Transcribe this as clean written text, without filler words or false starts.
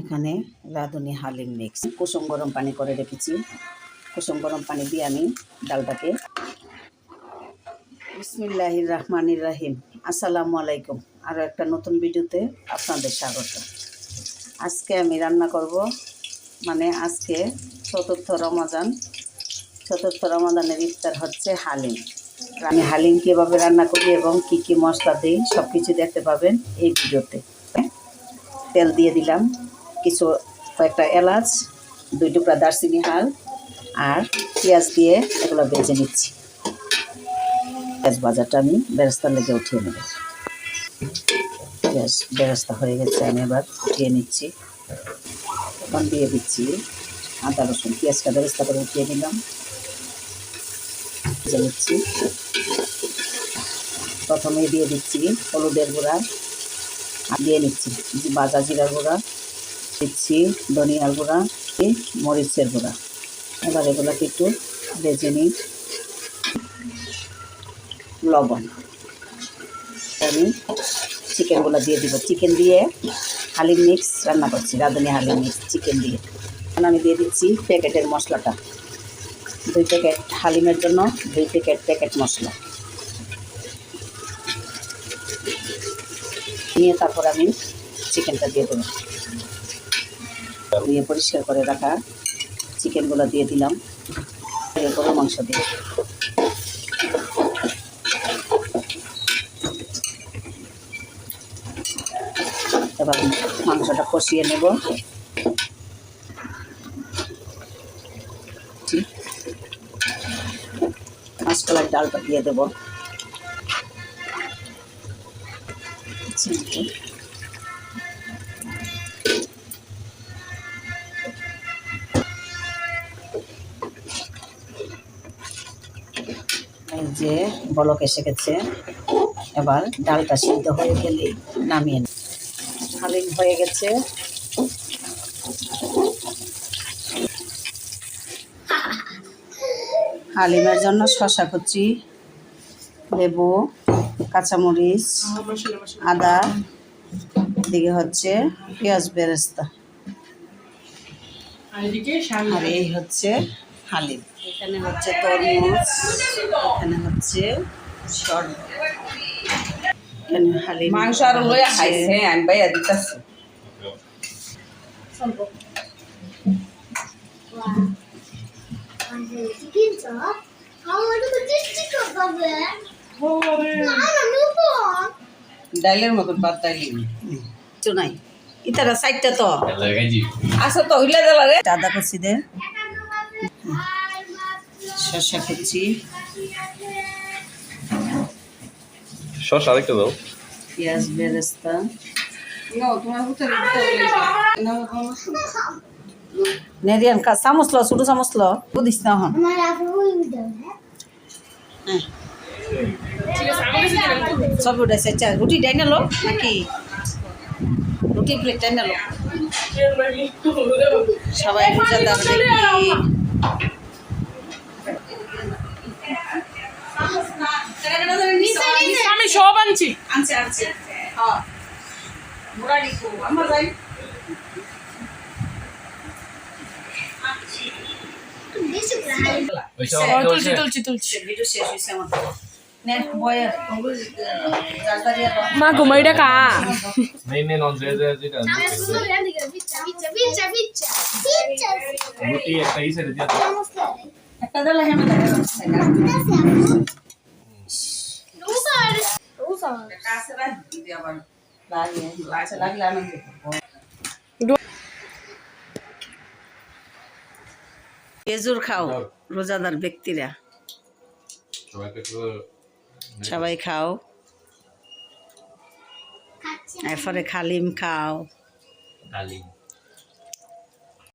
এখানে রাঁধুনি হালিম মিক্স কুসুম গরম পানি করে রেখেছি। কুসুম গরম পানি দিয়ে আমি ডালটাকে বিসমিল্লাহির রহমানির রহিম। আসসালামু আলাইকুম। আরও একটা নতুন ভিডিওতে আপনাদের স্বাগত। আজকে আমি রান্না করব, আজকে চতুর্থ রমাদানের ইফতার হচ্ছে হালিম। আমি হালিম কীভাবে রান্না করি এবং কি কি মশলা দিই সব কিছু দেখতে পাবেন এই ভিডিওতে। তেল দিয়ে দিলাম, কয়েকটা এলাচ, 2 টুকরা দারচিনি হাল আর পেঁয়াজ দিয়ে এগুলো ভেজে নিচ্ছি। পেঁয়াজ ভাজাটা আমি বেরেস্তার লেগে উঠিয়ে নেব। পেঁয়াজ বেরেস্তা হয়ে গেছে, আমি এবার উঠিয়ে নিচ্ছি। এখন দিয়ে দিচ্ছি আদা রসুন। পেঁয়াজটা বেরেস্তা করে উঠিয়ে নিলাম, ভেজে নিচ্ছি। প্রথমে দিয়ে দিচ্ছি হলুদের গুঁড়া, আর দিয়ে নিচ্ছি ভাজা জিরার গুঁড়া, দিচ্ছি ধনিয়ার গুঁড়া, মরিচের গুঁড়া। এবার এগুলোকে একটু ভেজে নিই। লবণ, আমি চিকেনগুলো দিয়ে দিব। চিকেন দিয়ে হালিম মিক্স রান্না করছি, রাঁধুনি হালিম মিক্স চিকেন দিয়ে। এখন আমি দিয়ে দিচ্ছি প্যাকেটের মশলাটা। 2 প্যাকেট হালিমের জন্য 2 প্যাকেট মশলা নিয়ে তারপর আমি চিকেনটা দিয়ে দেবো। দিয়ে পরিষ্কার করে রাখা চিকেনগুলো দিয়ে দিলাম। গরুর মাংস দিয়ে এবার মাংসটা কষিয়ে নেব। মাসকলার ডালটা দিয়ে দেবো। এই যে বলক এসে গেছে, এবার ডালটা সিদ্ধ হয়ে গেলেই নামিয়ে নেব। হালিম হয়ে গেছে। হালিমের জন্য শসা কুচি, লেবু, কাঁচামরিচ, আদা, দিকে হচ্ছে পেঁয়াজ বেরেস্তা, আর এই হচ্ছে হালিম। এখানে হচ্ছে তরমুজ, এখানে হচ্ছে শরবত, এখানে হালিম মাংস আর লইয়া খাইছে। আমি বাইয়া দিতেছি। ডাইলের মতন পাত ডাইলি কিছু নাই। ইতারা সাইডটা তো আসো তো হইলে দিলা রে। আদা কুচি দে, শসা কুচি, শসা আরেকটা দাও, পেঁয়াজ বেরেস্তা। নেরিয়ান কা চামচ লো, ছোট চামচ লো, বুঝিস না হন। সব উঠাইছে। আচ্ছা রুটি ডাই নালো নাকি রুটি প্লেট ডাই নালো। সবাই রোজাদার দেখি। আমি সব আনছি। হ্যাঁ মোরা লিখো আমরা যাই। মা ঘুমাইটা কা খেজুর খাও রোজাদার ব্যক্তিরা, সবাই খাও। এরপরে হালিম খাও।